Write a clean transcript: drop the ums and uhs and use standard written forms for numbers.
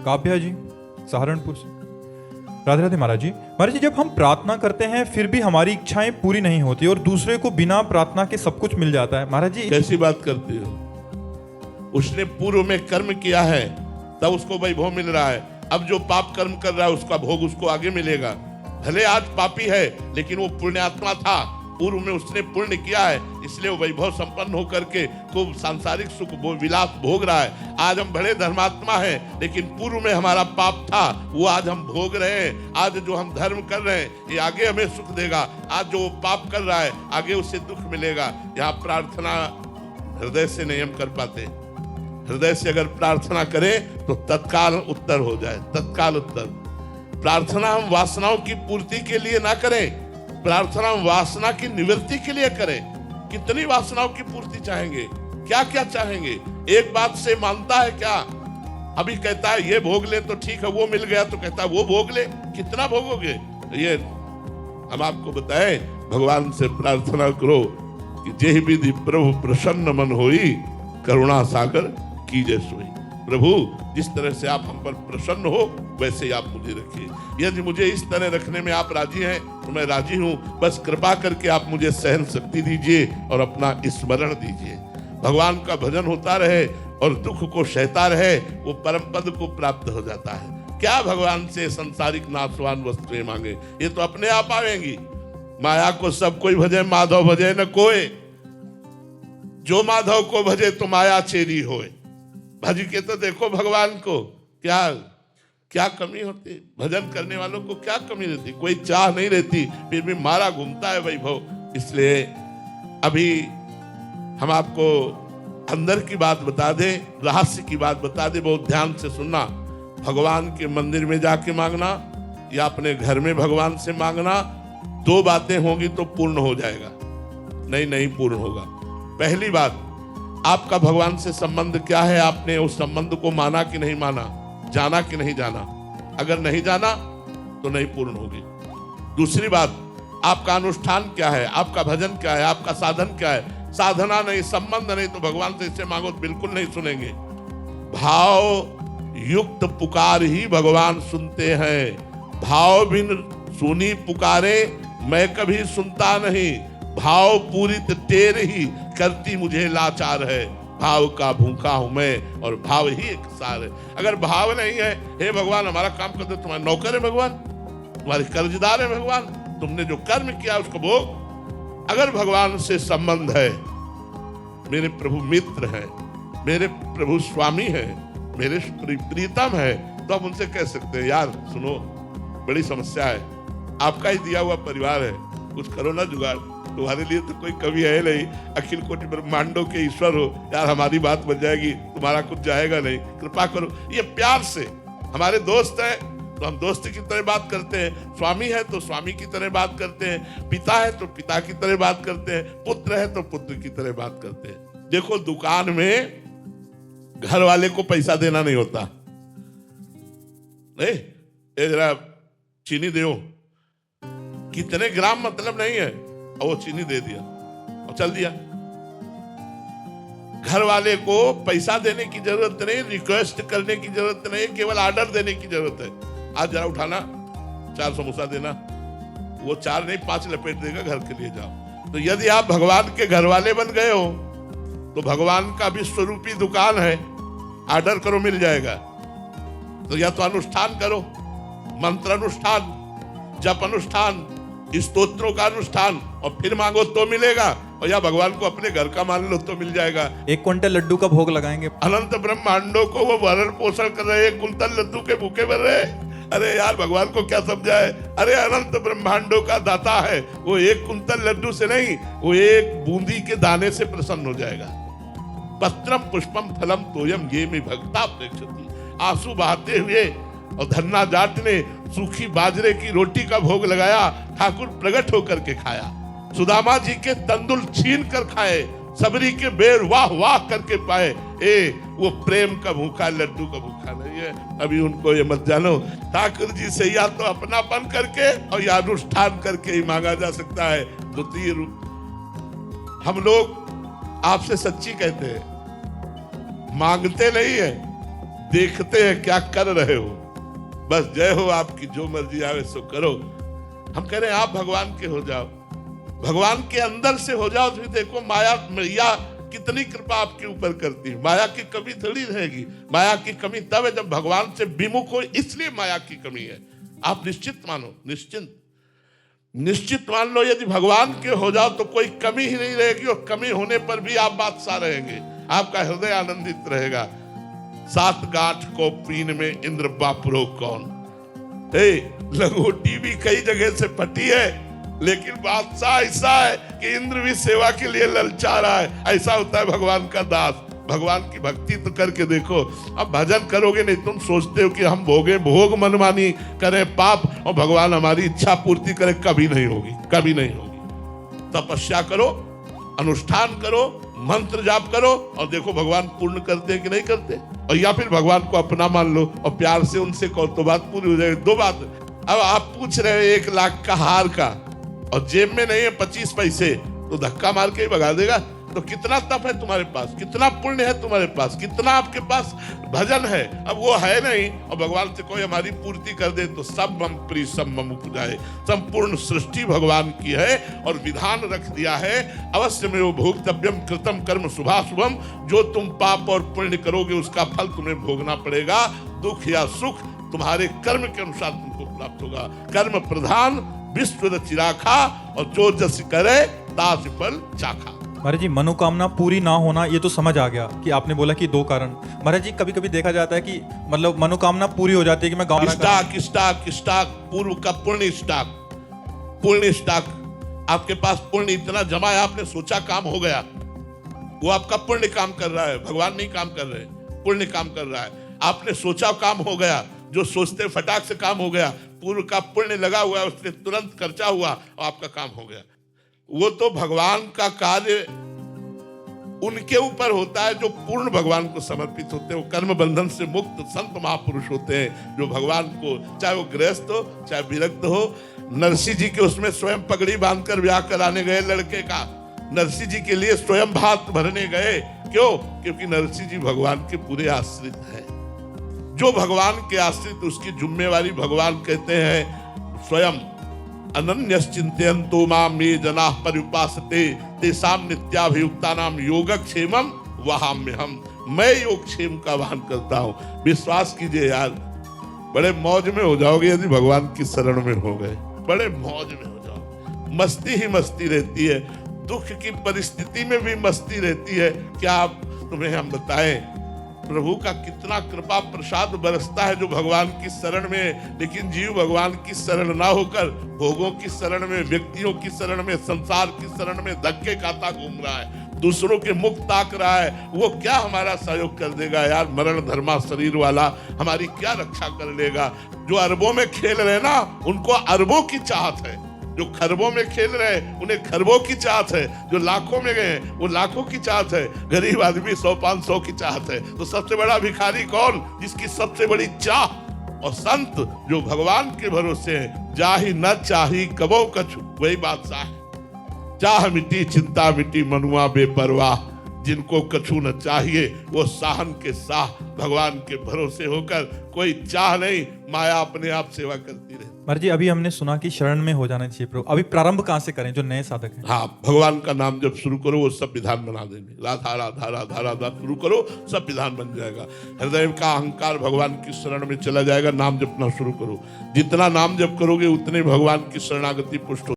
काव्या जी सहारनपुर से। राधे राधे महाराज जी। महाराज जी, जब हम प्रार्थना करते हैं फिर भी हमारी इच्छाएं पूरी नहीं होती और दूसरे को बिना प्रार्थना के सब कुछ मिल जाता है, महाराज जी कैसी बात करते हो? उसने पूर्व में कर्म किया है तब उसको वैभव मिल रहा है। अब जो पाप कर्म कर रहा है उसका भोग उसको आगे मिलेगा। भले आज पापी है लेकिन वो पुण्यात्मा था, पूर्व में उसने पुण्य किया है, इसलिए वो वैभव संपन्न होकर के खूब सांसारिक सुख विलास भोग रहा है। आज हम बड़े धर्मात्मा हैं लेकिन पूर्व में हमारा पाप था, वो आज हम भोग रहे हैं। आज जो हम धर्म कर रहे हैं ये आगे हमें सुख देगा। आज जो पाप कर रहा है आगे उससे दुख मिलेगा। यहाँ प्रार्थना हृदय से नहीं हम कर पाते। हृदय से अगर प्रार्थना करें तो तत्काल उत्तर हो जाए, तत्काल उत्तर। प्रार्थना हम वासनाओं की पूर्ति के लिए ना करें, प्रार्थना हम वासना की निवृत्ति के लिए करें। कितनी वासनाओं की पूर्ति चाहेंगे, क्या क्या चाहेंगे? एक बात से मानता है क्या? अभी कहता है ये भोग ले तो ठीक है, वो मिल गया तो कहता है वो भोग ले। कितना भोगोगे? ये हम आपको बताएं, भगवान से प्रार्थना करो कि जेहि विधि प्रभु प्रसन्न मन होई, करुणा सागर कीजे सोई। प्रभु जिस तरह से आप हम पर प्रसन्न हो वैसे ही आप मुझे रखिए। यदि मुझे इस तरह रखने में आप राजी हैं तो मैं राजी हूं। बस कृपा करके आप मुझे सहन शक्ति दीजिए और अपना स्मरण दीजिए। भगवान का भजन होता रहे और दुख को सहता रहे, वो परम पद को प्राप्त हो जाता है। क्या भगवान से संसारिक नाशवान वस्तुएं मांगे? ये तो अपने आप आवेंगी। माया को सब कोई भजे, माधव भजे न कोई। जो माधव को भजे तो माया चेरी होए। भज के तो देखो भगवान को, क्या क्या कमी होती? भजन करने वालों को क्या कमी रहती? कोई चाह नहीं रहती, फिर भी मारा घूमता है वैभव। इसलिए अभी हम आपको अंदर की बात बता दें, रहस्य की बात बता दें, बहुत ध्यान से सुनना। भगवान के मंदिर में जाके मांगना या अपने घर में भगवान से मांगना, दो बातें होंगी तो पूर्ण हो जाएगा, नहीं पूर्ण होगा। पहली बात, आपका भगवान से संबंध क्या है? आपने उस संबंध को माना कि नहीं माना, जाना कि नहीं जाना? अगर नहीं जाना तो नहीं पूर्ण होगी। दूसरी बात, आपका अनुष्ठान क्या है, आपका भजन क्या है, आपका साधन क्या है? साधना नहीं, संबंध नहीं, तो भगवान से इससे मांगो तो बिल्कुल नहीं सुनेंगे। भाव युक्त पुकार ही भगवान सुनते हैं। भाव बिन सुनी पुकारे मैं कभी सुनता नहीं। भाव पूरित टेर ही करती मुझे लाचार है। भाव का भूखा हूं मैं और भाव ही एक सार है। अगर भाव नहीं है, हे भगवान हमारा काम कर दो, तुम्हारे नौकर है भगवान, तुम्हारे कर्जदार है भगवान, तुमने जो कर्म किया उसको भोग। अगर भगवान से संबंध है, मेरे प्रभु मित्र हैं, मेरे प्रभु स्वामी हैं, मेरे प्रीतम है, तो हम उनसे कह सकते हैं यार सुनो बड़ी समस्या है, आपका ही दिया हुआ परिवार है, कुछ करो ना जुगाड़। तुम्हारे लिए तो कोई कमी है नहीं, अखिल कोटि ब्रह्मांडों के ईश्वर हो, यार हमारी बात बन जाएगी, तुम्हारा कुछ जाएगा नहीं, कृपा करो। ये प्यार से, हमारे दोस्त हैं तो हम दोस्त की तरह बात करते हैं, स्वामी है तो स्वामी की तरह बात करते हैं, पिता है तो पिता की तरह बात करते हैं, पुत्र है तो पुत्र की तरह बात करते हैं। देखो दुकान में घर वाले को पैसा देना नहीं होता, नहीं ये जरा चीनी दो, कितने ग्राम मतलब नहीं है, और वो चीनी दे दिया और चल दिया। घर वाले को पैसा देने की जरूरत नहीं, रिक्वेस्ट करने की जरूरत नहीं, केवल ऑर्डर देने की जरूरत है। आज जरा उठाना, 4 समोसा देना, वो 4 नहीं 5 लपेट देगा, घर के लिए जाओ। तो यदि आप भगवान के घर वाले बन गए हो तो भगवान का विश्व रूपी दुकान है, ऑर्डर करो मिल जाएगा। तो या तो अनुष्ठान करो, मंत्र अनुष्ठान, जप अनुष्ठान, स्तोत्रों का अनुष्ठान, और फिर मांगो तो मिलेगा, और या भगवान को अपने घर का मान लो तो मिल जाएगा। 1 क्विंटल लड्डू का भोग लगाएंगे। अनंत ब्रह्मांडों को वो भरण पोषण कर रहे, 1 कुंतल लड्डू के भूखे बन रहे। अरे यार भगवान को क्या समझाए? अरे अनंत ब्रह्मांडों का दाता है, वो 1 कुंतल लड्डू से नहीं, वो 1 बूंदी के दाने से प्रसन्न हो जाएगा। पत्रम पुष्पम फलम तोयम ये में भक्ता प्रेक्षति। आंसू बहाते हुए और धन्ना जाट ने सूखी बाजरे की रोटी का भोग लगाया, ठाकुर प्रकट होकर के खाया। सुदामा जी के तंदुल छीन कर खाए, सबरी के बेर वाह वाह करके पाए। वो प्रेम का भूखा, लड्डू का भूखा नहीं है। अभी उनको ये मत जानो, ठाकुर जी से या तो अपनापन करके और या अनुष्ठान करके ही मांगा जा सकता है। द्वितीय रूप हम लोग आपसे सच्ची कहते हैं, मांगते नहीं है, देखते हैं क्या कर रहे हो, बस जय हो आपकी, जो मर्जी आवे सो करो। हम कह रहे हैं आप भगवान के हो जाओ, भगवान के अंदर से हो जाओ। तो देखो माया मैया कितनी कृपा आपके ऊपर करती है। माया की कमी थोड़ी रहेगी। माया की कमी तब है जब भगवान से विमुख हो, इसलिए माया की कमी है। आप निश्चित मानो, निश्चित मान लो, यदि भगवान के हो जाओ तो कोई कमी ही नहीं रहेगी, और कमी होने पर भी आप बादशाह रहेंगे, आपका हृदय आनंदित रहेगा। 7 गांठ को पीन में इंद्र बापुरो कौन। लंगोटी भी कई जगह से फटी है, लेकिन बादशाह ऐसा है कि इंद्र भी सेवा के लिए ललचा रहा है। ऐसा होता है भगवान का दास। भगवान की भक्ति तो करके देखो। अब भजन करोगे नहीं, तुम सोचते हो कि हम भोग मनमानी करें पाप और भगवान हमारी इच्छा पूर्ति करे, कभी नहीं होगी, कभी नहीं होगी। तपस्या करो, अनुष्ठान करो, मंत्र जाप करो, और देखो भगवान पूर्ण करते हैं कि नहीं करते। और या फिर भगवान को अपना मान लो और प्यार से उनसे कहो तो बात पूरी हो जाएगी। 2 बात। अब आप पूछ रहे हो 1 लाख का हार का, और जेब में नहीं है 25 पैसे, तो धक्का मार के ही भगा देगा। तो कितना तप है तुम्हारे पास, कितना पुण्य है तुम्हारे पास, कितना आपके पास भजन है। अब वो है नहीं, और भगवान से कोई हमारी पूर्ति कर दे तो सब मम प्रिय सब मम उपजाए। संपूर्ण सृष्टि भगवान की है, और विधान रख दिया है, अवश्य में वो भोक्तव्यम कृतम कर्म शुभाशुभम। जो तुम पाप और पुण्य करोगे उसका फल तुम्हें भोगना पड़ेगा। दुख या सुख तुम्हारे कर्म के अनुसार तुमको प्राप्त होगा। कर्म प्रधान विश्व रचिराखा, और जो जस करे तास फल चाखा। महाराज जी, मनोकामना पूरी ना होना ये तो समझ आ गया कि आपने बोला कि 2 कारण। महाराज जी, कभी कभी देखा जाता है कि मतलब मनोकामना पूरी हो जाती है कि मैं गाँव स्टाक पूर्व का पुण्य स्टाक आपके पास पुण्य इतना जमा है, आपने सोचा काम हो गया, वो आपका पुण्य काम कर रहा है, भगवान नहीं काम कर रहे, पुण्य काम कर रहा है। आपने सोचा काम हो गया, जो सोचते फटाक से काम हो गया, पूर्व का पुण्य लगा हुआ है, उससे तुरंत खर्चा हुआ और आपका काम हो गया। वो तो भगवान का कार्य उनके ऊपर होता है जो पूर्ण भगवान को समर्पित होते हैं। वो कर्म बंधन से मुक्त संत महापुरुष होते हैं, जो भगवान को, चाहे वो गृहस्थ हो चाहे विरक्त हो। नरसिंह जी के उसमें स्वयं पगड़ी बांधकर ब्याह कराने गए लड़के का, नरसिंह जी के लिए स्वयं भात भरने गए। क्यों? क्योंकि नरसिंह जी भगवान के पूरे आश्रित है। जो भगवान के आश्रित, उसकी जिम्मेवारी भगवान कहते हैं स्वयं अनन्यश्चिन्तयन्तो मां ये जनाः पर्युपासते तेषां नित्याभियुक्तानां योगक्षेमं वहाम्यहम्। मैं योगक्षेम का वाहन करता हूँ। विश्वास कीजिए यार, बड़े मौज में हो जाओगे यदि भगवान की शरण में हो गए, बड़े मौज में हो जाओ। मस्ती ही मस्ती रहती है, दुख की परिस्थिति में भी मस्ती रहती है। क्या आप तुम्हें हम बताएं प्रभु का कितना कृपा प्रसाद बरसता है जो भगवान की शरण में। लेकिन जीव भगवान की शरण ना होकर भोगों की शरण में, व्यक्तियों की शरण में, संसार की शरण में धक्के खाता घूम रहा है, दूसरों के मुख ताक रहा है। वो क्या हमारा सहयोग कर देगा यार? मरण धर्मा शरीर वाला हमारी क्या रक्षा कर लेगा? जो अरबों में खेल रहे ना, उनको अरबों की चाहत है। जो खरबों में खेल रहे हैं उन्हें खरबों की चाहत है। जो लाखों में गए वो लाखों की चाहत है। गरीब आदमी 100-500 की चाहत है। तो सबसे बड़ा भिखारी कौन? जिसकी सबसे बड़ी चाह। और संत जो भगवान के भरोसे हैं, जाहि न चाही कबो कछु, वही बादशाह है। चाह मिटी चिंता मिटी मनुआ बेपरवाह। जिनको कछु न चाहिए वो साहन के साह, भगवान के भरोसे होकर कोई चाह नहीं, माया अपने आप सेवा करती रहे। महाराज जी, अभी हमने सुना कि शरण में हो जाना चाहिए प्रभु। अभी प्रारंभ कहाँ से करें जो नए साधक हैं? हाँ, भगवान का नाम जब शुरू करो वो सब विधान बना देंगे। राधा राधा राधा राधा शुरू करो, सब विधान बन जाएगा। हृदय का अहंकार भगवान की शरण में चला जाएगा। नाम जपना शुरू करो, जितना नाम जप करोगे उतने भगवान की शरणागति पुष्ट